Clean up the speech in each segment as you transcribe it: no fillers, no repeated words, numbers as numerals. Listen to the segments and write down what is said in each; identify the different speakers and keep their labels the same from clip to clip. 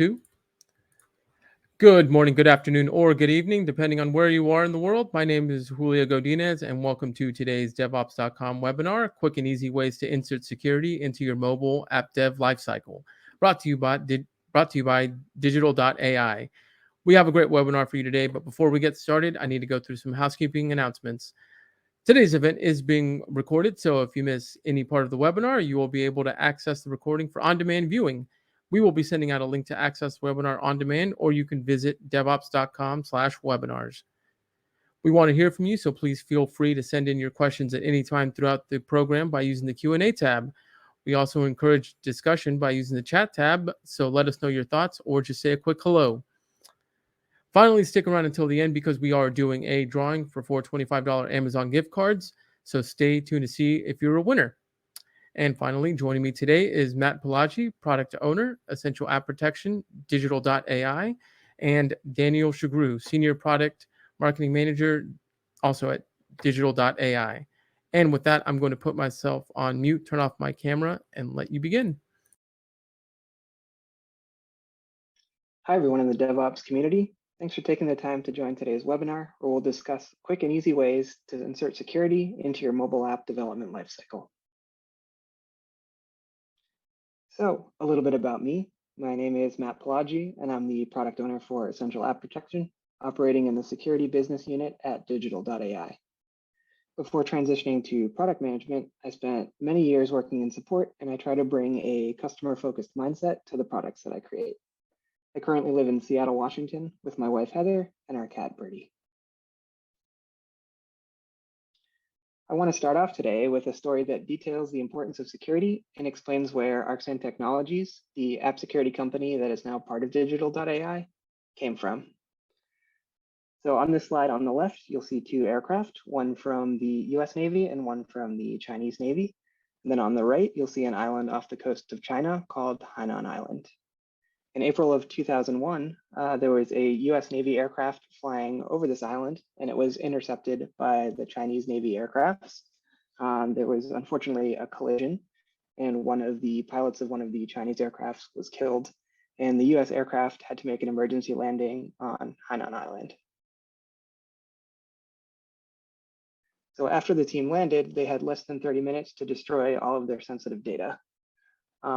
Speaker 1: 2. Good morning, good afternoon, or good evening, depending on where you are in the world. My name is Julia Godinez, and welcome to today's DevOps.com webinar, quick and easy ways to insert security into your mobile app dev lifecycle, brought to you by Digital.ai. We have a great webinar for you today, but before we get started, I need to go through some housekeeping announcements. Today's event is being recorded, so if you miss any part of the webinar, you will be able to access the recording for on-demand viewing. We will be sending out a link to access the webinar on demand, or you can visit devops.com/webinars. We want to hear from you, so please feel free to send in your questions at any time throughout the program by using the Q&A tab. We also encourage discussion by using the chat tab, so let us know your thoughts or just say a quick hello. Finally, stick around until the end because we are doing a drawing for 4 $25 Amazon gift cards. So stay tuned to see if you're a winner. And finally, joining me today is Matt Palaggi, Product Owner, Essential App Protection, Digital.ai, and Daniel Shagru, Senior Product Marketing Manager, also at Digital.ai. And with that, I'm going to put myself on mute, turn off my camera, and let you begin.
Speaker 2: Hi, everyone in the DevOps community. Thanks for taking the time to join today's webinar, where we'll discuss quick and easy ways to insert security into your mobile app development lifecycle. So, a little bit about me. My name is Matt Palaggi, and I'm the product owner for Essential App Protection, operating in the security business unit at Digital.ai. Before transitioning to product management, I spent many years working in support, and I try to bring a customer-focused mindset to the products that I create. I currently live in Seattle, Washington, with my wife, Heather, and our cat, Birdie. I want to start off today with a story that details the importance of security and explains where Arxan Technologies, the app security company that is now part of Digital.ai, came from. So on this slide on the left, you'll see two aircraft, one from the US Navy and one from the Chinese Navy. And then on the right, you'll see an island off the coast of China called Hainan Island. In April of 2001, there was a US Navy aircraft flying over this island, and it was intercepted by the Chinese Navy aircrafts. There was unfortunately a collision, and one of the pilots of one of the Chinese aircrafts was killed, and the US aircraft had to make an emergency landing on Hainan Island. So after the team landed, they had less than 30 minutes to destroy all of their sensitive data.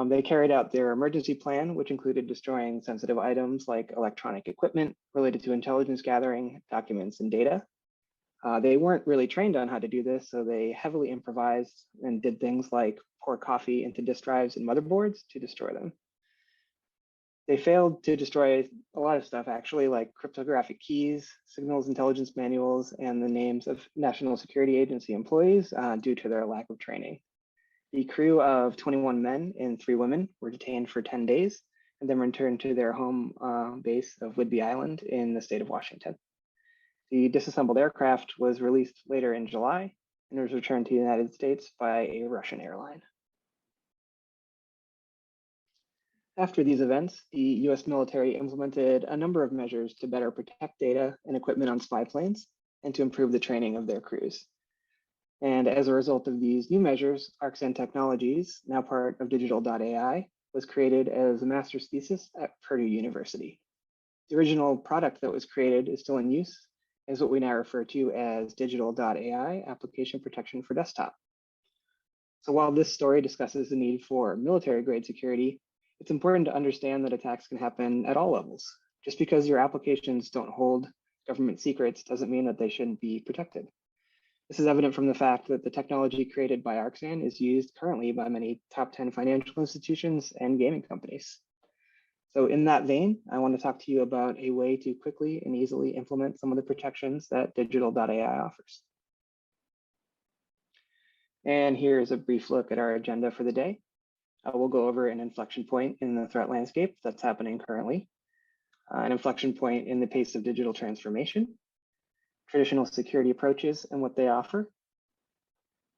Speaker 2: They carried out their emergency plan, which included destroying sensitive items like electronic equipment related to intelligence gathering, documents, and data. They weren't really trained on how to do this, so they heavily improvised and did things like pour coffee into disk drives and motherboards to destroy them. They failed to destroy a lot of stuff, actually, like cryptographic keys, signals intelligence manuals, and the names of National Security Agency employees due to their lack of training. The crew of 21 men and 3 women were detained for 10 days and then returned to their home base of Whidbey Island in the state of Washington. The disassembled aircraft was released later in July and was returned to the United States by a Russian airline. After these events, the US military implemented a number of measures to better protect data and equipment on spy planes and to improve the training of their crews. And as a result of these new measures, Arxan Technologies, now part of Digital.ai, was created as a master's thesis at Purdue University. The original product that was created is still in use, as what we now refer to as Digital.ai Application Protection for Desktop. So while this story discusses the need for military-grade security, it's important to understand that attacks can happen at all levels. Just because your applications don't hold government secrets doesn't mean that they shouldn't be protected. This is evident from the fact that the technology created by Arxan is used currently by many top 10 financial institutions and gaming companies. So in that vein, I want to talk to you about a way to quickly and easily implement some of the protections that Digital.ai offers. And here is a brief look at our agenda for the day. We'll go over an inflection point in the threat landscape that's happening currently, an inflection point in the pace of digital transformation, traditional security approaches and what they offer,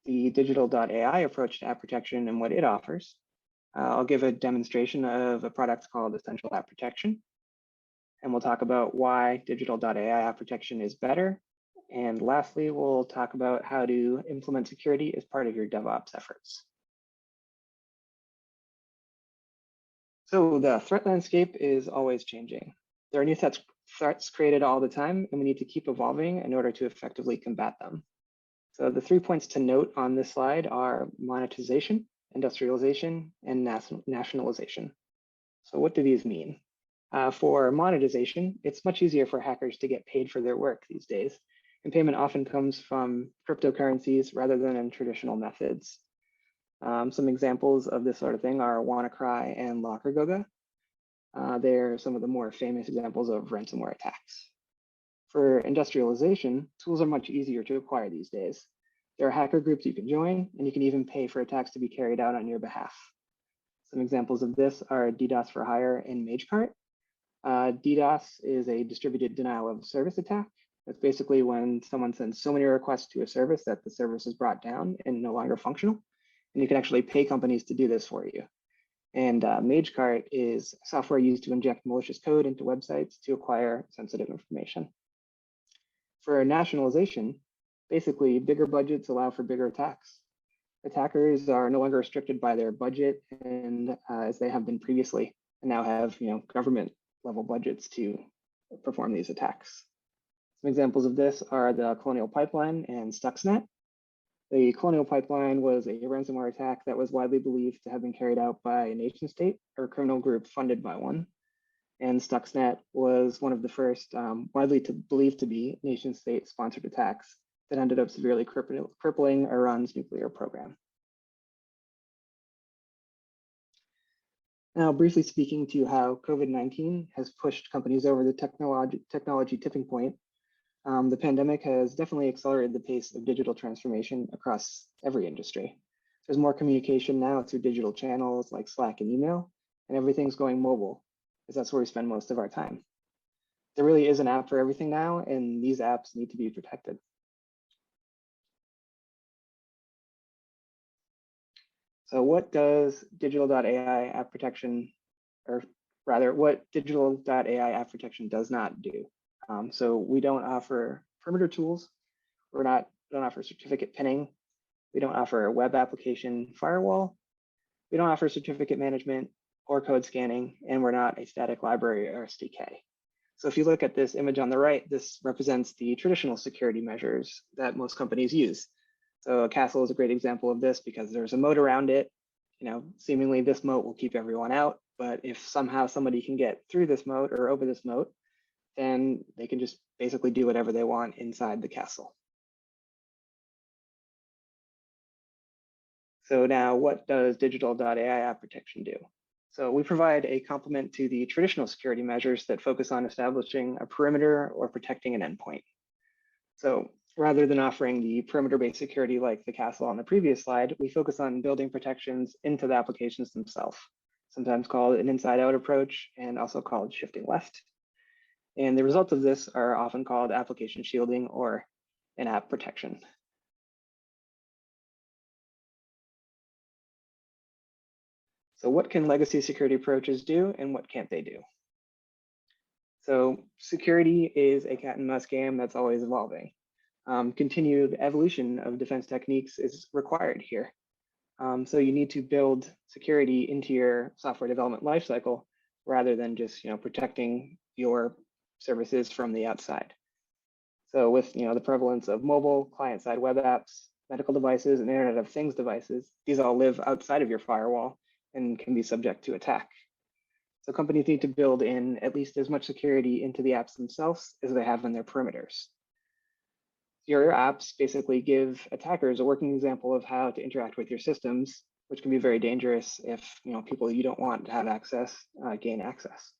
Speaker 2: the Digital.ai approach to app protection and what it offers. I'll give a demonstration of a product called Essential App Protection, and we'll talk about why Digital.ai app protection is better. And lastly, we'll talk about how to implement security as part of your DevOps efforts. So the threat landscape is always changing. There are new threats created all the time, and we need to keep evolving in order to effectively combat them. So the 3 points to note on this slide are monetization, industrialization, and nationalization. So what do these mean? For monetization, it's much easier for hackers to get paid for their work these days, and payment often comes from cryptocurrencies rather than in traditional methods. Some examples of this sort of thing are WannaCry and LockerGoga. They're some of the more famous examples of ransomware attacks. For industrialization, tools are much easier to acquire these days. There are hacker groups you can join, and you can even pay for attacks to be carried out on your behalf. Some examples of this are DDoS for Hire and MageCart. DDoS is a distributed denial of service attack. That's basically when someone sends so many requests to a service that the service is brought down and no longer functional. And you can actually pay companies to do this for you. And MageCart is software used to inject malicious code into websites to acquire sensitive information. For nationalization, basically bigger budgets allow for bigger attacks. Attackers are no longer restricted by their budget, and as they have been previously, and now have government level budgets to perform these attacks. Some examples of this are the Colonial Pipeline and Stuxnet. The Colonial Pipeline was a ransomware attack that was widely believed to have been carried out by a nation state or criminal group funded by one. And Stuxnet was one of the first widely believed to be nation state sponsored attacks that ended up severely crippling Iran's nuclear program. Now, briefly speaking to how COVID-19 has pushed companies over the technology tipping point, the pandemic has definitely accelerated the pace of digital transformation across every industry. There's more communication now through digital channels like Slack and email, and everything's going mobile, because that's where we spend most of our time. There really is an app for everything now, and these apps need to be protected. So what does Digital.ai app protection, or rather what Digital.ai app protection does not do? So we don't offer perimeter tools. We don't offer certificate pinning. We don't offer a web application firewall. We don't offer certificate management or code scanning, and we're not a static library or SDK. So if you look at this image on the right, this represents the traditional security measures that most companies use. So a castle is a great example of this because there's a moat around it. Seemingly this moat will keep everyone out, but if somehow somebody can get through this moat or over this moat, then they can just basically do whatever they want inside the castle. So now what does Digital.ai app protection do? So we provide a complement to the traditional security measures that focus on establishing a perimeter or protecting an endpoint. So rather than offering the perimeter-based security like the castle on the previous slide, we focus on building protections into the applications themselves, sometimes called an inside-out approach and also called shifting left. And the results of this are often called application shielding or an app protection. So what can legacy security approaches do and what can't they do? So security is a cat and mouse game that's always evolving. Continued evolution of defense techniques is required here. So you need to build security into your software development lifecycle rather than just protecting your services from the outside. So with the prevalence of mobile, client-side web apps, medical devices, and Internet of Things devices, these all live outside of your firewall and can be subject to attack. So companies need to build in at least as much security into the apps themselves as they have in their perimeters. Your apps basically give attackers a working example of how to interact with your systems, which can be very dangerous if people you don't want to have access gain access.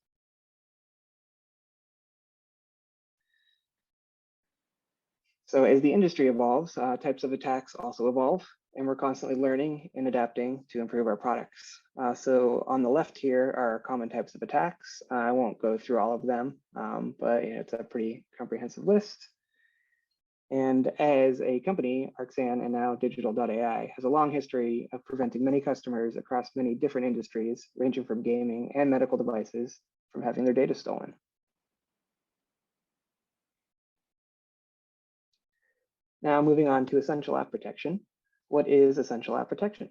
Speaker 2: So as the industry evolves, types of attacks also evolve, and we're constantly learning and adapting to improve our products. So on the left here are common types of attacks. I won't go through all of them, but it's a pretty comprehensive list. And as a company, Arxan and now Digital.ai has a long history of preventing many customers across many different industries, ranging from gaming and medical devices, from having their data stolen. Now moving on to essential app protection. What is essential app protection?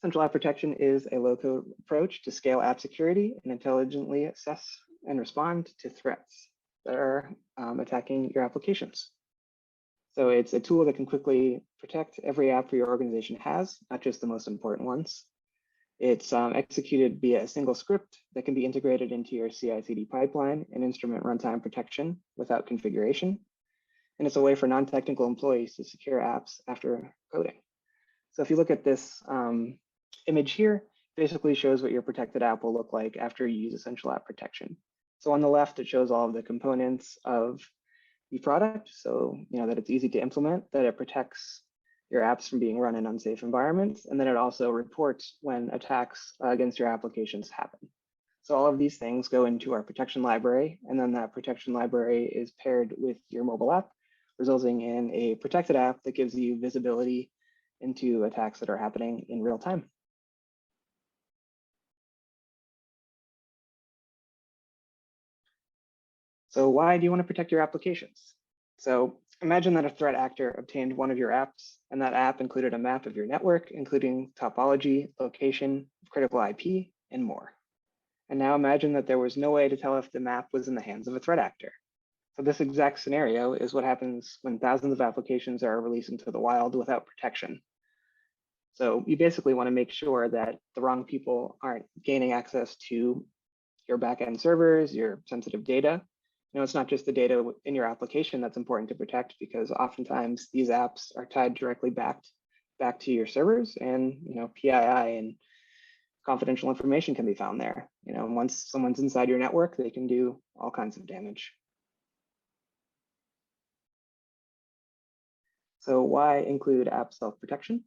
Speaker 2: Essential App Protection is a low-code approach to scale app security and intelligently assess and respond to threats that are attacking your applications. So it's a tool that can quickly protect every app your organization has, not just the most important ones. It's executed via a single script that can be integrated into your CI/CD pipeline and instrument runtime protection without configuration. And it's a way for non-technical employees to secure apps after coding. So if you look at this image here, basically shows what your protected app will look like after you use Essential App Protection. So on the left, it shows all of the components of the product. So that it's easy to implement, that it protects your apps from being run in unsafe environments, and then it also reports when attacks against your applications happen. So all of these things go into our protection library, and then that protection library is paired with your mobile app, resulting in a protected app that gives you visibility into attacks that are happening in real time. So why do you want to protect your applications? So imagine that a threat actor obtained one of your apps, and that app included a map of your network, including topology, location, critical IP, and more. And now imagine that there was no way to tell if the map was in the hands of a threat actor. So this exact scenario is what happens when thousands of applications are released into the wild without protection. So you basically want to make sure that the wrong people aren't gaining access to your backend servers, your sensitive data. It's not just the data in your application that's important to protect, because oftentimes these apps are tied directly back to your servers, and PII and confidential information can be found there. Once someone's inside your network, they can do all kinds of damage. So why include app self-protection?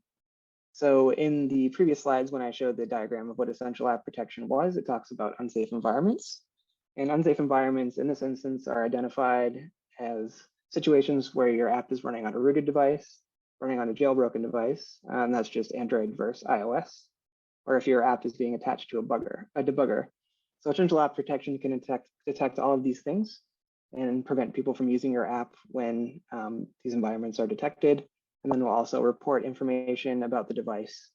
Speaker 2: So in the previous slides, when I showed the diagram of what Essential App Protection was, it talks about unsafe environments. And unsafe environments in this instance are identified as situations where your app is running on a rooted device, running on a jailbroken device, and that's just Android versus iOS, or if your app is being attached to a debugger. So Essential App Protection can detect all of these things and prevent people from using your app when these environments are detected. And then we'll also report information about the device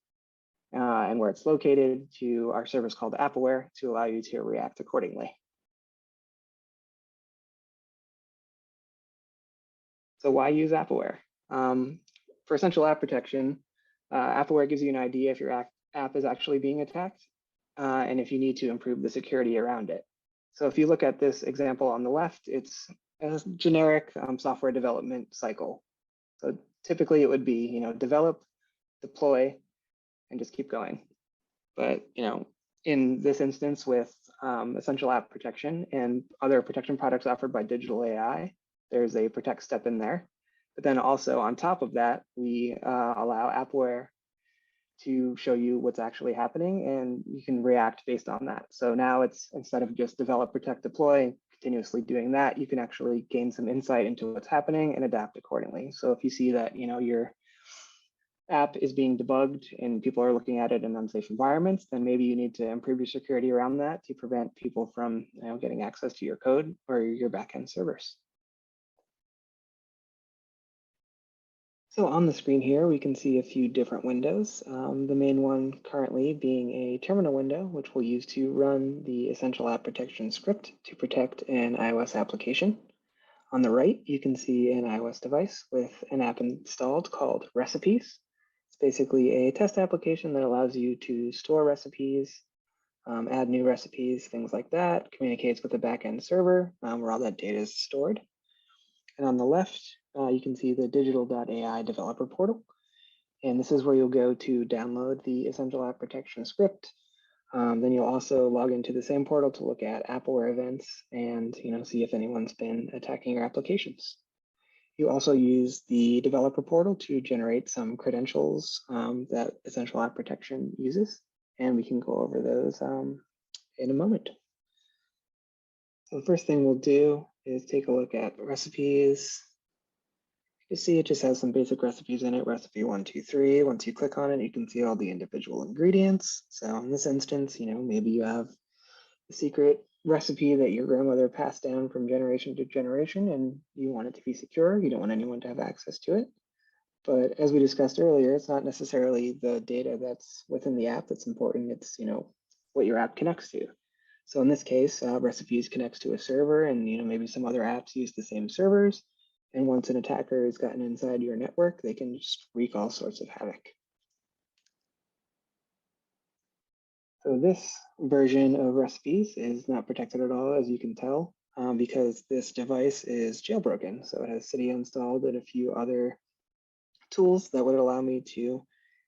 Speaker 2: and where it's located to our service called AppAware to allow you to react accordingly. So why use AppAware? For Essential App Protection, AppAware gives you an idea if your app is actually being attacked and if you need to improve the security around it. So if you look at this example on the left, it's a generic software development cycle. So typically it would be, develop, deploy, and just keep going. But, in this instance with Essential App Protection and other protection products offered by Digitalai, there's a protect step in there. But then also on top of that, we allow AppAware to show you what's actually happening, and you can react based on that. So now it's, instead of just develop, protect, deploy, continuously doing that, you can actually gain some insight into what's happening and adapt accordingly. So if you see that your app is being debugged and people are looking at it in unsafe environments, then maybe you need to improve your security around that to prevent people from getting access to your code or your backend servers. So on the screen here, we can see a few different windows. The main one currently being a terminal window, which we'll use to run the Essential App Protection script to protect an iOS application. On the right, you can see an iOS device with an app installed called Recipes. It's basically a test application that allows you to store recipes, add new recipes, things like that, communicates with the backend server where all that data is stored. And on the left, you can see the Digital.ai developer portal. And this is where you'll go to download the Essential App Protection script. Then you'll also log into the same portal to look at AppAware events and see if anyone's been attacking your applications. You also use the developer portal to generate some credentials that Essential App Protection uses. And we can go over those in a moment. So the first thing we'll do is take a look at recipes. You see it just has some basic recipes in it, recipe 1, 2, 3. Once you click on it, you can see all the individual ingredients. So in this instance, maybe you have a secret recipe that your grandmother passed down from generation to generation and you want it to be secure. You don't want anyone to have access to it. But as we discussed earlier, it's not necessarily the data that's within the app that's important. It's what your app connects to. So in this case, recipes connects to a server, and maybe some other apps use the same servers. And once an attacker has gotten inside your network, they can just wreak all sorts of havoc. So this version of recipes is not protected at all, as you can tell, because this device is jailbroken. So it has Cydia installed and a few other tools that would allow me to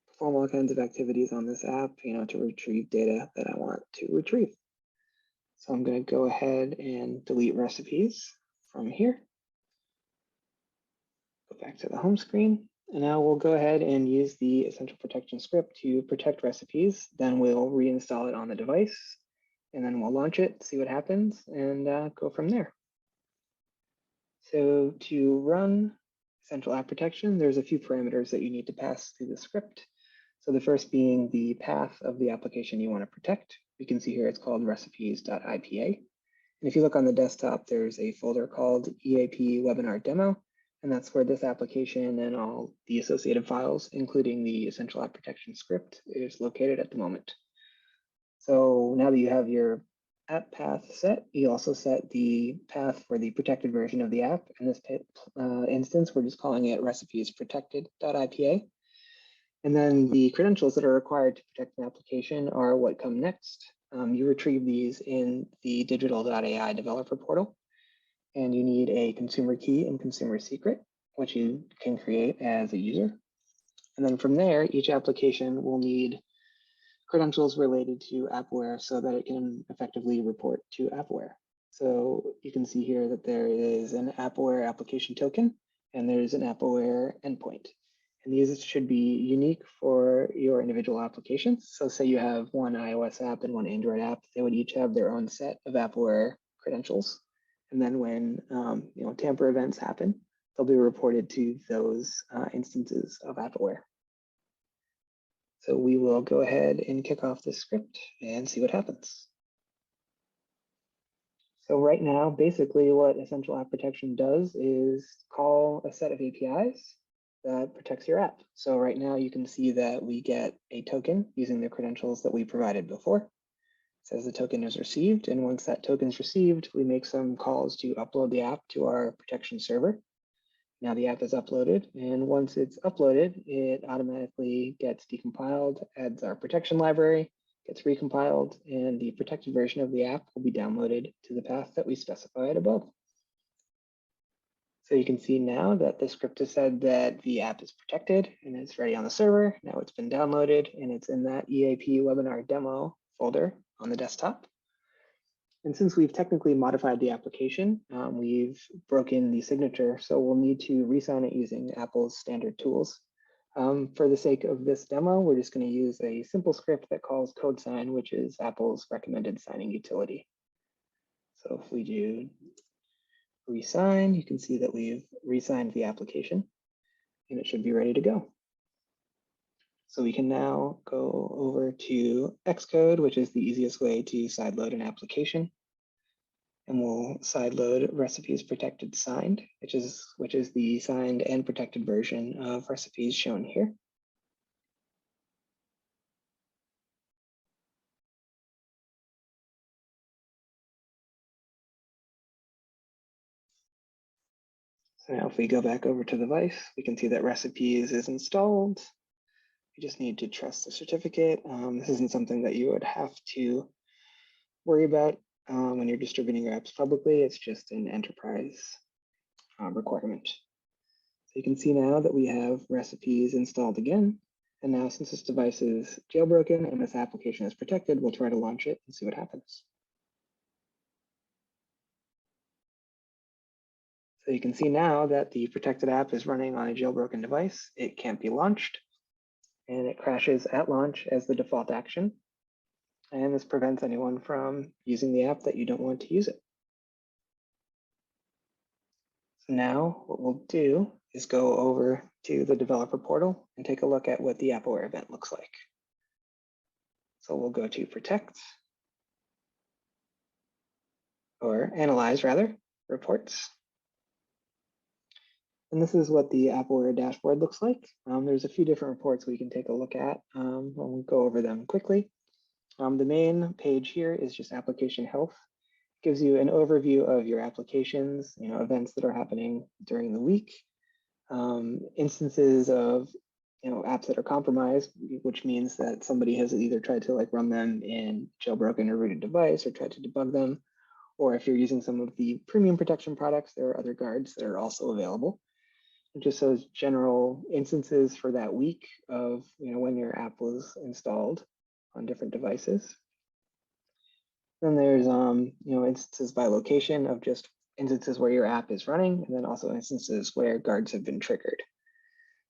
Speaker 2: perform all kinds of activities on this app, to retrieve data that I want to retrieve. So I'm going to go ahead and delete recipes from here. Go back to the home screen. And now we'll go ahead and use the essential protection script to protect recipes. Then we'll reinstall it on the device, and then we'll launch it, see what happens, and go from there. So to run essential app protection, there's a few parameters that you need to pass through the script. So the first being the path of the application you want to protect. You can see here it's called recipes.ipa. And if you look on the desktop, there's a folder called EAP webinar demo. And that's where this application and all the associated files, including the essential app protection script, is located at the moment. So now that you have your app path set, you also set the path for the protected version of the app. In this instance, we're just calling it recipesprotected.ipa. And then the credentials that are required to protect an application are what come next. You retrieve these in the Digital.ai developer portal. And you need a consumer key and consumer secret, which you can create as a user. And then from there, each application will need credentials related to AppWare so that it can effectively report to AppWare. So you can see here that there is an AppWare application token, and there's an AppWare endpoint. And these should be unique for your individual applications. So say you have one iOS app and one Android app, they would each have their own set of AppWare credentials. And then when tamper events happen, they'll be reported to those instances of AppWare. So we will go ahead and kick off this script and see what happens. So right now, basically what Essential App Protection does is call a set of APIs that protects your app. So right now you can see that we get a token using the credentials that we provided before. It says the token is received, and once that token is received, we make some calls to upload the app to our protection server. Now the app is uploaded, and once it's uploaded, it automatically gets decompiled, adds our protection library, gets recompiled, and the protected version of the app will be downloaded to the path that we specified above. So you can see now that the script has said that the app is protected and it's ready on the server. Now it's been downloaded and it's in that EAP webinar demo folder on the desktop. And since we've technically modified the application, we've broken the signature, so we'll need to re-sign it using Apple's standard tools. For the sake of this demo, we're just going to use a simple script that calls CodeSign, which is Apple's recommended signing utility. So if we do re-sign, you can see that we've re-signed the application, and it should be ready to go. So we can now go over to Xcode, which is the easiest way to sideload an application. And we'll sideload recipes protected signed, which is the signed and protected version of recipes shown here. So now if we go back over to the device, we can see that recipes is installed. You just need to trust the certificate. This isn't something that you would have to worry about when you're distributing your apps publicly. It's just an enterprise requirement. So you can see now that we have recipes installed again. And now since this device is jailbroken and this application is protected, we'll try to launch it and see what happens. So you can see now that the protected app is running on a jailbroken device. It can't be launched, and it crashes at launch as the default action. And this prevents anyone from using the app that you don't want to use it. So now what we'll do is go over to the developer portal and take a look at what the AppWare event looks like. So we'll go to protect, or analyze rather, reports. And this is what the AppleWare dashboard looks like. There's a few different reports we can take a look at. We'll go over them quickly. The main page here is just application health. It gives you an overview of your applications, events that are happening during the week, instances of apps that are compromised, which means that somebody has either tried to run them in jailbroken or rooted device or tried to debug them. Or if you're using some of the premium protection products, there are other guards that are also available. It just shows general instances for that week of when your app was installed on different devices. Then there's instances by location of just instances where your app is running, and then also instances where guards have been triggered.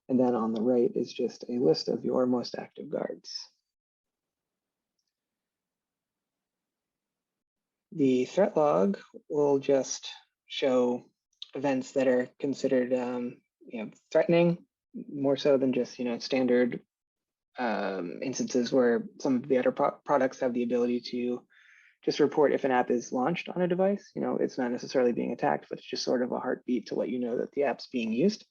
Speaker 2: And then on the right is just a list of your most active guards. The threat log will just show events that are considered threatening, more so than just standard instances where some of the other products have the ability to just report if an app is launched on a device. It's not necessarily being attacked, but it's just sort of a heartbeat to let you know that the app's being used.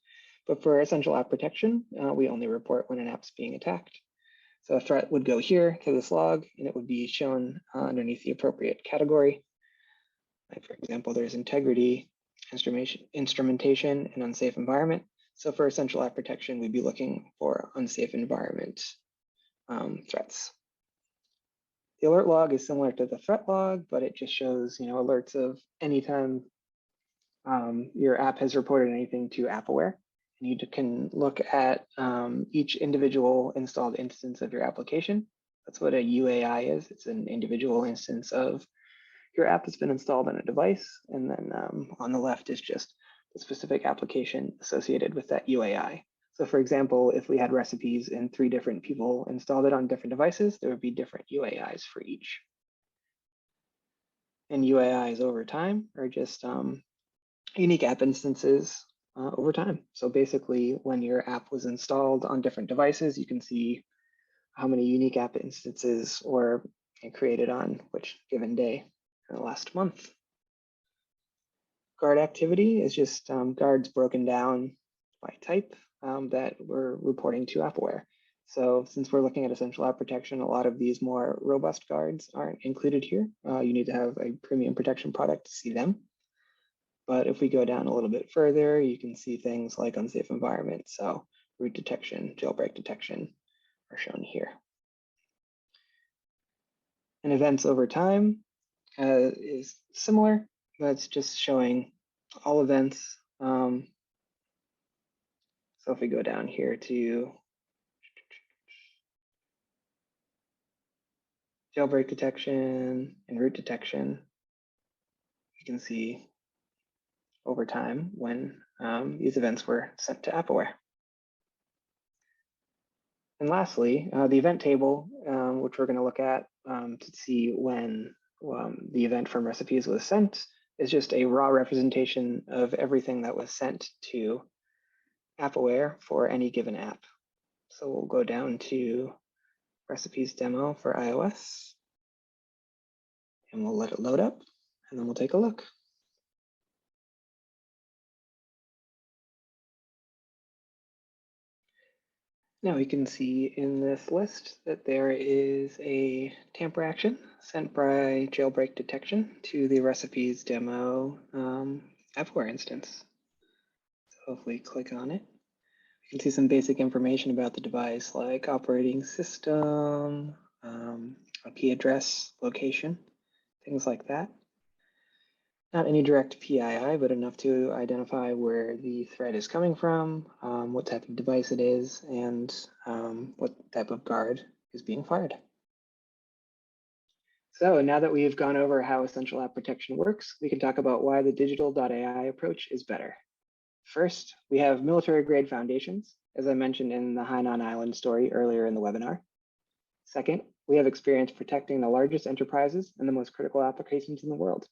Speaker 2: But for essential app protection, we only report when an app's being attacked. So a threat would go here to this log, and it would be shown underneath the appropriate category. Like, for example, there's integrity, instrumentation, and unsafe environment. So for essential app protection, we'd be looking for unsafe environment threats. The alert log is similar to the threat log, but it just shows alerts of anytime your app has reported anything to AppleWare. And you can look at each individual installed instance of your application. That's what a UAI is. It's an individual instance of your app that's been installed on a device. And then on the left is just the specific application associated with that UAI. So for example, if we had recipes and 3 different people installed it on different devices, there would be different UAIs for each. And UAIs over time are just unique app instances over time. So basically, when your app was installed on different devices, you can see how many unique app instances were created on which given day in the last month. Guard activity is just guards broken down by type that we're reporting to AppleWare. So since we're looking at essential app protection, a lot of these more robust guards aren't included here. You need to have a premium protection product to see them. But if we go down a little bit further, you can see things like unsafe environment. So root detection, jailbreak detection are shown here. And events over time is similar, but it's just showing all events. So if we go down here to jailbreak detection and root detection, you can see over time when these events were sent to AppleWare. And lastly, the event table, which we're going to look at to see when the event from recipes was sent, is just a raw representation of everything that was sent to AppleWare for any given app. So we'll go down to recipes demo for iOS, and we'll let it load up, and then we'll take a look. Now we can see in this list that there is a tamper action sent by jailbreak detection to the recipes demo AppleWare instance. So if we click on it, we can see some basic information about the device, like operating system, IP address, location, things like that. Not any direct PII, but enough to identify where the threat is coming from, what type of device it is, and what type of guard is being fired. So now that we've gone over how essential app protection works, we can talk about why the Digital.ai approach is better. First, we have military-grade foundations, as I mentioned in the Hainan Island story earlier in the webinar. Second, we have experience protecting the largest enterprises and the most critical applications in the world,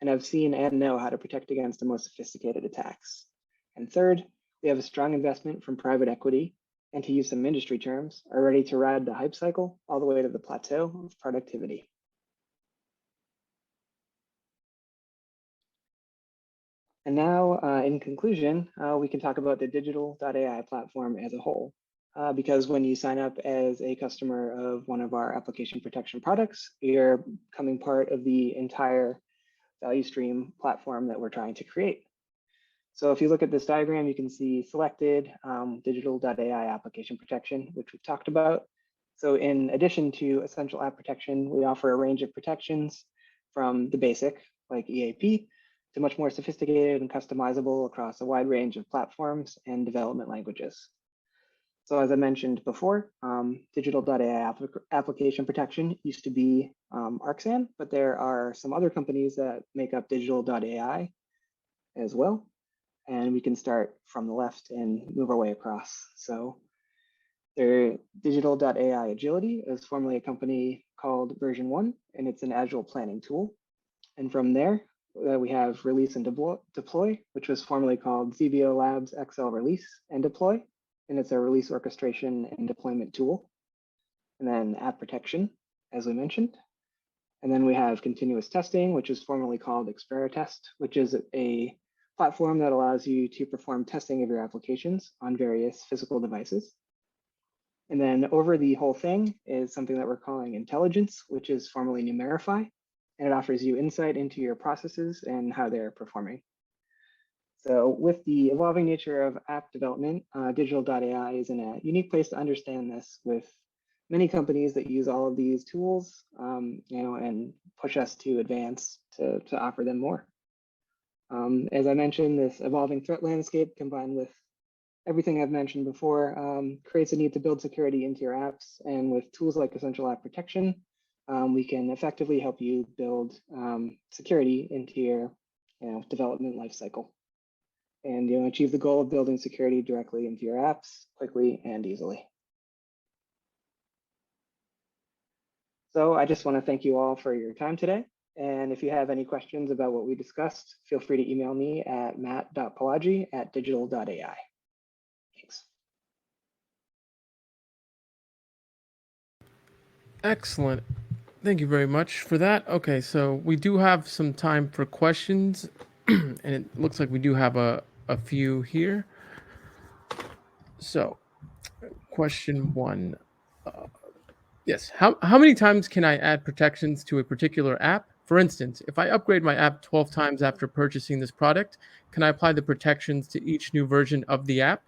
Speaker 2: and have seen and know how to protect against the most sophisticated attacks. And third, we have a strong investment from private equity, and to use some industry terms, are ready to ride the hype cycle all the way to the plateau of productivity. And now, in conclusion, we can talk about the Digital.ai platform as a whole. Because when you sign up as a customer of one of our application protection products, you're becoming part of the entire value stream platform that we're trying to create. So if you look at this diagram, you can see selected Digital.ai application protection, which we've talked about. So in addition to essential app protection, we offer a range of protections from the basic, like EAP, to much more sophisticated and customizable across a wide range of platforms and development languages. So as I mentioned before, Digital.ai application protection used to be Arxan, but there are some other companies that make up Digital.ai as well. And we can start from the left and move our way across. So their Digital.ai Agility is formerly a company called Version 1, and it's an agile planning tool. And from there, we have Release and Deploy, which was formerly called ZBO Labs XL Release and Deploy, and it's a release orchestration and deployment tool. And then App Protection, as we mentioned. And then we have Continuous Testing, which is formerly called Experitest, which is a platform that allows you to perform testing of your applications on various physical devices. And then over the whole thing is something that we're calling Intelligence, which is formerly Numerify, and it offers you insight into your processes and how they're performing. So with the evolving nature of app development, Digital.ai is in a unique place to understand this, with many companies that use all of these tools, and push us to advance to offer them more. As I mentioned, this evolving threat landscape combined with everything I've mentioned before creates a need to build security into your apps. And with tools like Essential App Protection, we can effectively help you build security into your development lifecycle and achieve the goal of building security directly into your apps quickly and easily. So I just want to thank you all for your time today. And if you have any questions about what we discussed, feel free to email me at matt.palagi@digital.ai. Thanks.
Speaker 1: Excellent. Thank you very much for that. Okay, so we do have some time for questions, and it looks like we do have a few here. So, question one. Yes, how many times can I add protections to a particular app? For instance, if I upgrade my app 12 times after purchasing this product, can I apply the protections to each new version of the app?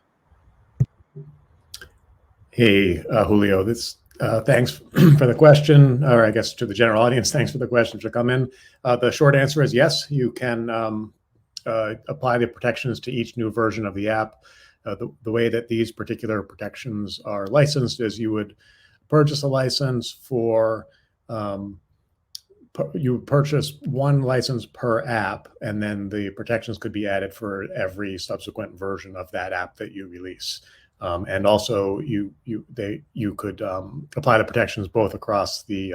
Speaker 3: Hey, Julio, thanks for the question, or I guess to the general audience, thanks for the question to come in. The short answer is yes, you can apply the protections to each new version of the app. The way that these particular protections are licensed is you would purchase a license for, you purchase one license per app, and then the protections could be added for every subsequent version of that app that you release. And also, you could apply the protections both across the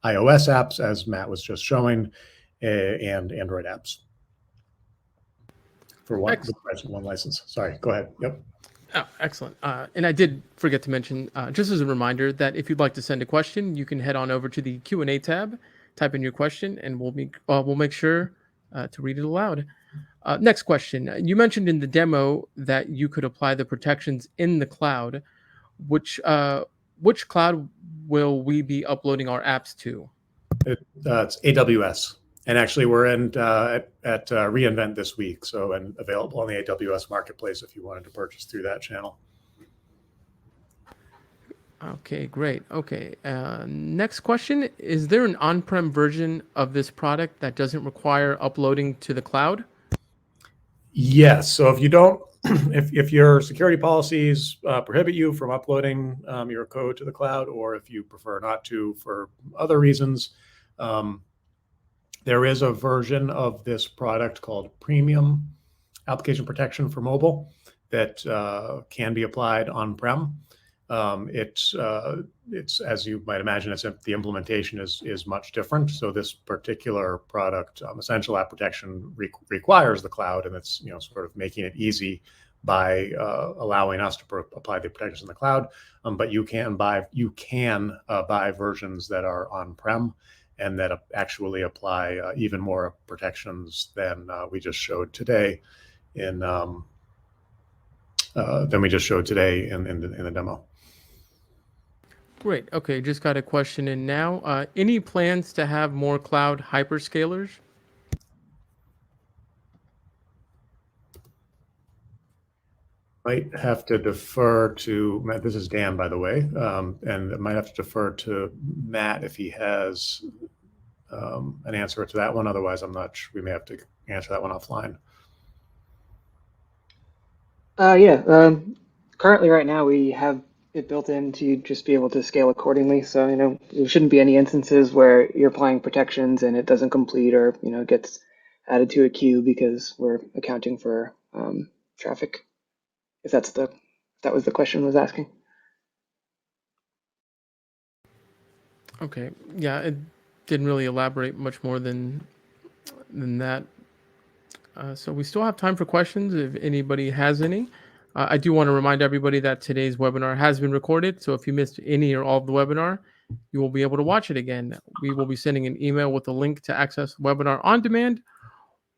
Speaker 3: iOS apps, as Matt was just showing, and Android apps for one license. Sorry, go ahead. Yep.
Speaker 1: Oh, excellent. And I did forget to mention, just as a reminder, that if you'd like to send a question, you can head on over to the Q&A tab, type in your question, and we'll make sure to read it aloud. Next question. You mentioned in the demo that you could apply the protections in the cloud. Which cloud will we be uploading our apps to?
Speaker 3: It's AWS. And actually, we're at reInvent this week, and available on the AWS marketplace if you wanted to purchase through that channel.
Speaker 1: Okay, great. Okay, next question. Is there an on-prem version of this product that doesn't require uploading to the cloud?
Speaker 3: Yes. So if you don't, if your security policies prohibit you from uploading your code to the cloud, or if you prefer not to for other reasons, there is a version of this product called Premium Application Protection for Mobile that can be applied on-prem. It's as you might imagine, the implementation is much different. So this particular product, Essential App Protection, requires the cloud, and it's sort of making it easy by allowing us to apply the protections in the cloud. But you can buy versions that are on-prem, and that actually apply even more protections than we just showed today in the demo.
Speaker 1: Great. Okay, just got a question in now. Any plans to have more cloud hyperscalers?
Speaker 3: Might have to defer to Matt. This is Dan, by the way, and I might have to defer to Matt if he has an answer to that one. Otherwise, I'm not sure. We may have to answer that one offline.
Speaker 2: Currently right now we have it built in to just be able to scale accordingly. So, there shouldn't be any instances where you're applying protections and it doesn't complete or, gets added to a queue because we're accounting for traffic. If that was the question was asking.
Speaker 1: Okay. Yeah, it didn't really elaborate much more than that. So we still have time for questions if anybody has any. I do want to remind everybody that today's webinar has been recorded. So if you missed any or all of the webinar, you will be able to watch it again. We will be sending an email with a link to access the webinar on demand,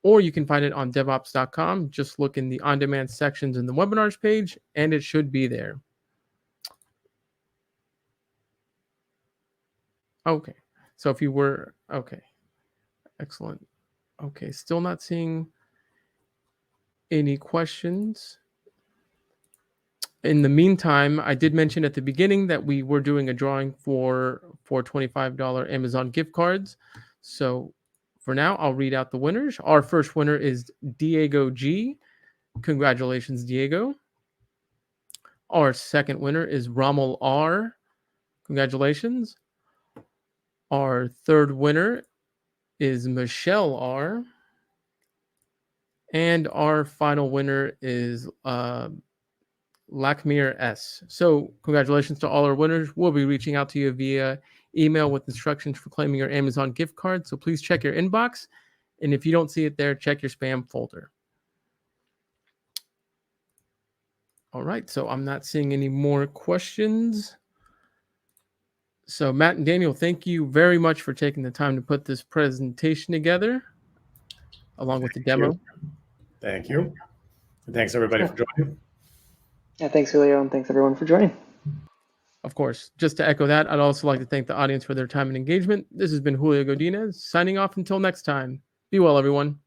Speaker 1: or you can find it on devops.com. Just look in the on-demand sections in the webinars page, and it should be there. Okay. So if you were, okay. Excellent. Okay. Still not seeing any questions. In the meantime, I did mention at the beginning that we were doing a drawing for $25 Amazon gift cards. So for now, I'll read out the winners. Our first winner is Diego G. Congratulations, Diego. Our second winner is Rommel R. Congratulations. Our third winner is Michelle R. And our final winner is Lakmir S. So congratulations to all our winners. We'll be reaching out to you via email with instructions for claiming your Amazon gift card. So please check your inbox. And if you don't see it there, check your spam folder. All right. So I'm not seeing any more questions. So Matt and Daniel, thank you very much for taking the time to put this presentation together along with the demo.
Speaker 3: Thank you. And thanks everybody for joining.
Speaker 2: Yeah, thanks, Julio, and thanks everyone for joining.
Speaker 1: Of course, just to echo that, I'd also like to thank the audience for their time and engagement. This has been Julio Godinez signing off until next time. Be well, everyone.